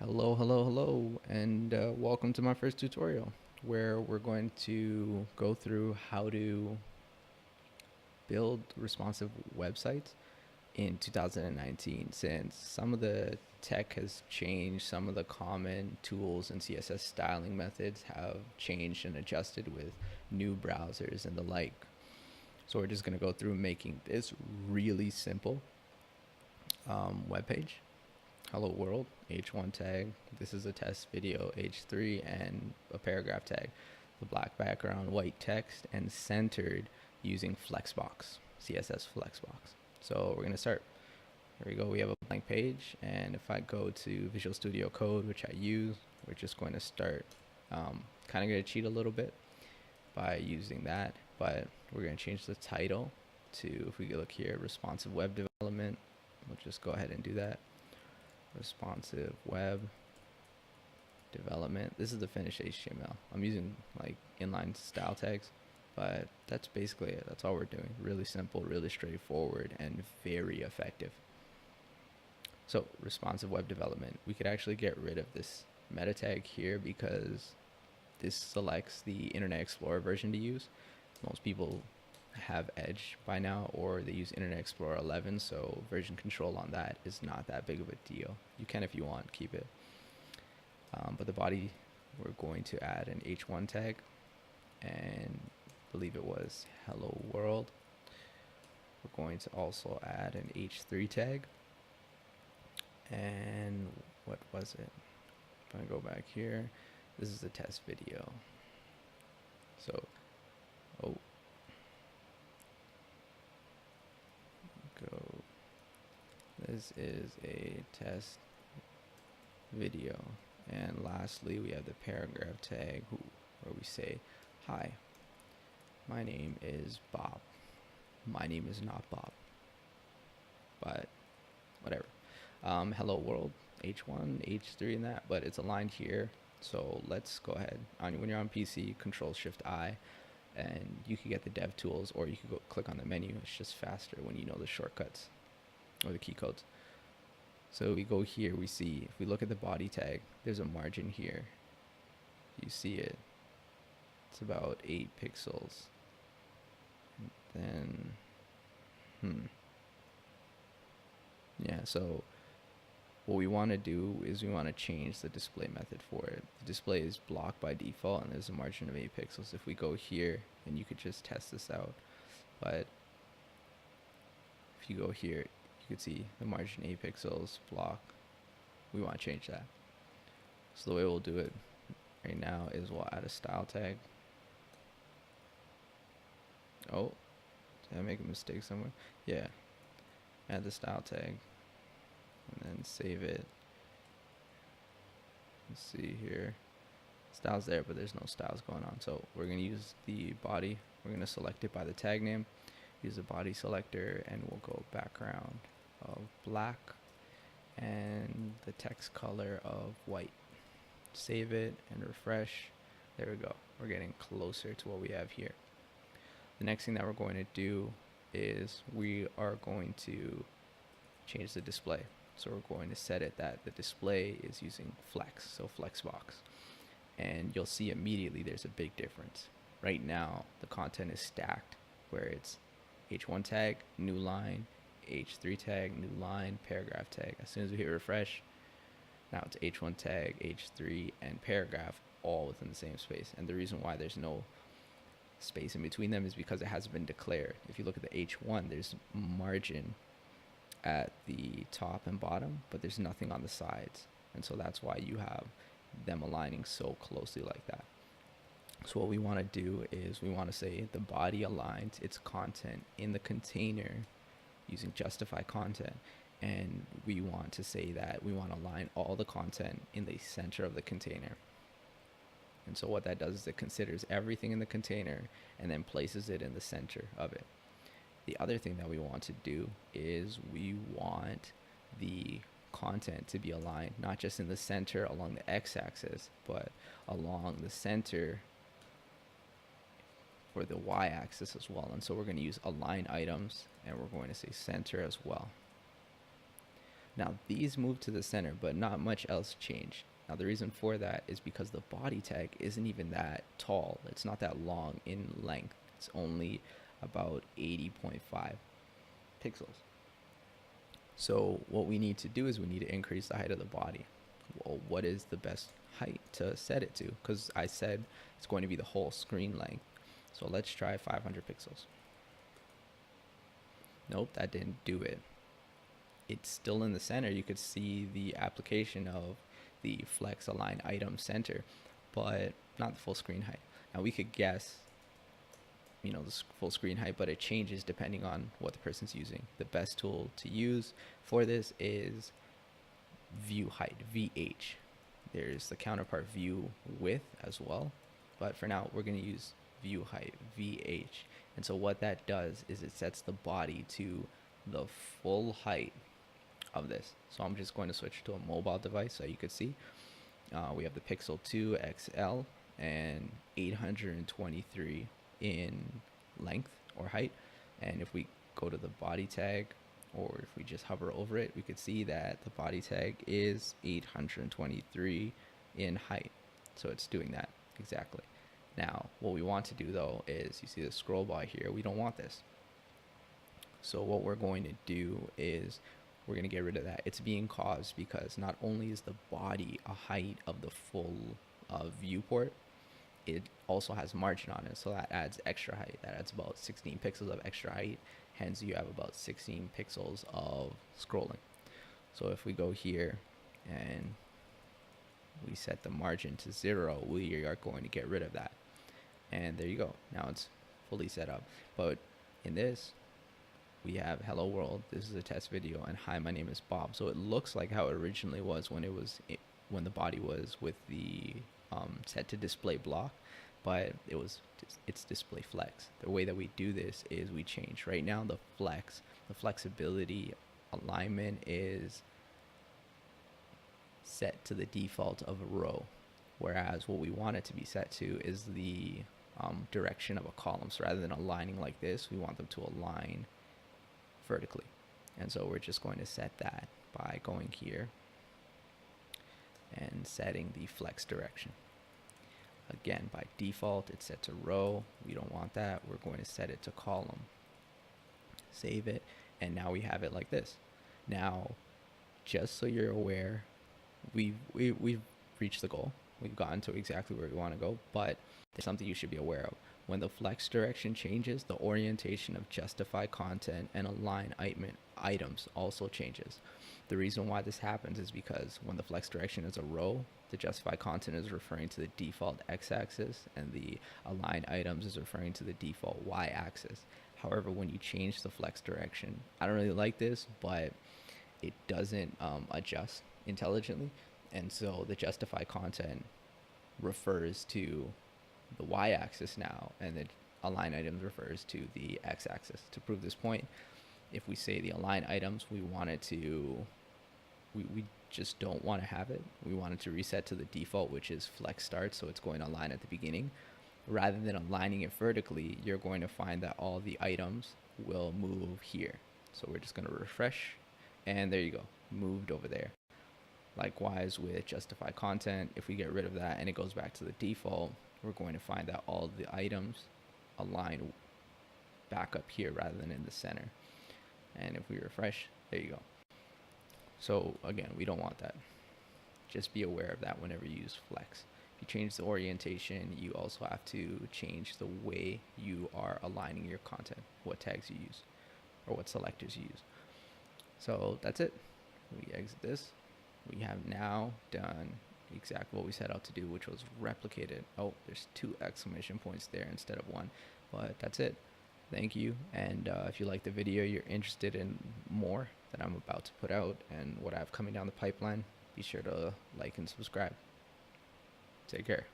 Hello, hello, hello, and welcome to my first tutorial where we're going to go through how to build responsive websites in 2019 since some of the tech has changed, some of the common tools and CSS styling methods have changed and adjusted with new browsers and the like. So we're just going to go through making this really simple web page. Hello world, H1 tag. This is a test video, H3, and a paragraph tag. The black background, white text, and centered using Flexbox, CSS Flexbox. So we're gonna start. Here we go, we have a blank page, and if I go to Visual Studio Code, which I use, we're just going to start, kind of gonna cheat a little bit by using that, but we're gonna change the title to, if we look here, responsive web development. We'll just go ahead and do that. Responsive web development. This is the finished HTML. I'm using like inline style tags, but that's basically it. That's all we're doing. Really simple, really straightforward, and very effective. So responsive web development. We could actually get rid of this meta tag here because this selects the Internet Explorer version to use. Most people have Edge by now, or they use Internet Explorer 11, so version control on that is not that big of a deal. You can, if you want, keep it. But the body, we're going to add an H1 tag, and I believe it was hello world. We're going to also add an H3 tag, and what was it? If I go back here, this is the test video. So, oh, go. This is a test video. And lastly, we have the paragraph tag where we say, hi, my name is Bob. My name is not Bob, but whatever. Hello world, H1, H3 and that, but it's aligned here. So let's go ahead. When you're on PC, Control Shift I, and you can get the dev tools, or you can go click on the menu. It's just faster when you know the shortcuts or the key codes. So we go here, we see, if we look at the body tag, there's a margin here. You see it. It's about 8 pixels. And then, yeah, so what we want to do is we want to change the display method for it. The display is blocked by default, and there's a margin of 8 pixels. If we go here, and you could just test this out, but if you go here, you could see the margin 8 pixels block. We want to change that. So the way we'll do it right now is we'll add a style tag. Oh, did I make a mistake somewhere? Yeah, add the style tag and then save it. Let's see here. Styles there, but there's no styles going on. So we're going to use the body. We're going to select it by the tag name. Use the body selector, and we'll go background of black and the text color of white. Save it and refresh. There we go. We're getting closer to what we have here. The next thing that we're going to do is we are going to change the display. So we're going to set it that the display is using Flex, so Flexbox. And you'll see immediately there's a big difference. Right now, the content is stacked, where it's H1 tag, new line, H3 tag, new line, paragraph tag. As soon as we hit refresh, now it's H1 tag, H3, and paragraph all within the same space. And the reason why there's no space in between them is because it hasn't been declared. If you look at the H1, there's margin at the top and bottom, but there's nothing on the sides. And so that's why you have them aligning so closely like that. So what we want to do is we want to say the body aligns its content in the container using justify content, and we want to say that we want to align all the content in the center of the container. And so what that does is it considers everything in the container and then places it in the center of it. The other thing that we want to do is we want the content to be aligned not just in the center along the x-axis, but along the center for the y-axis as well. And so we're going to use align items, and we're going to say center as well. Now these move to the center, but not much else changed. Now the reason for that is because the body tag isn't even that tall. It's not that long in length. It's only about 80.5 pixels. So what we need to do is we need to increase the height of the body. Well, what is the best height to set it to? Because I said it's going to be the whole screen length. So let's try 500 pixels. Nope, that didn't do it. It's still in the center. You could see the application of the flex align item center, but not the full screen height. Now we could guess, you know, the full screen height, but it changes depending on what the person's using. The best tool to use for this is view height, VH. There's the counterpart view width as well, but for now we're going to use view height, VH. And so what that does is it sets the body to the full height of this. So I'm just going to switch to a mobile device so you could see. We have the Pixel 2 XL and 823 in length or height. And if we go to the body tag, or if we just hover over it, we could see that the body tag is 823 in height. So it's doing that exactly. Now, what we want to do though is, you see the scroll bar here, we don't want this. So what we're going to do is we're going to get rid of that. It's being caused because not only is the body a height of the full viewport, it also has margin on it. So that adds extra height. That adds about 16 pixels of extra height. Hence you have about 16 pixels of scrolling. So if we go here and we set the margin to 0, we are going to get rid of that. And there you go. Now it's fully set up. But in this, we have hello world. This is a test video, and hi, my name is Bob. So it looks like how it originally was when when the body was with the set to display block, but it's display flex. The way that we do this is we change. Right now the flexibility alignment is set to the default of a row, whereas what we want it to be set to is the direction of a column. So rather than aligning like this, we want them to align vertically. And so we're just going to set that by going here and setting the flex direction. Again, by default it's set to row. We don't want that. We're going to set it to column. Save it, and now we have it like this. Now, just so you're aware, we've reached the goal. We've gotten to exactly where we want to go, but there's something you should be aware of. When the flex direction changes, the orientation of justify content and align items also changes. The reason why this happens is because when the flex direction is a row, the justify content is referring to the default x-axis, and the align items is referring to the default y-axis. However, when you change the flex direction, I don't really like this, but it doesn't adjust intelligently. And so the justify content refers to the y-axis now, and the align items refers to the x-axis. To prove this point, if we say the align items, we want it to, we just don't want to have it. We want it to reset to the default, which is flex start, so it's going to align at the beginning. Rather than aligning it vertically, you're going to find that all the items will move here. So we're just going to refresh, and there you go, moved over there. Likewise with justify content, if we get rid of that and it goes back to the default, we're going to find that all the items align back up here rather than in the center. And if we refresh, there you go. So again, we don't want that. Just be aware of that whenever you use flex. If you change the orientation, you also have to change the way you are aligning your content, what tags you use or what selectors you use. So that's it. We exit this. We have now done exactly what we set out to do, which was replicate it. Oh, there's 2 exclamation points there instead of 1, but that's it. Thank you. And if you like the video, you're interested in more that I'm about to put out and what I have coming down the pipeline, be sure to like and subscribe. Take care.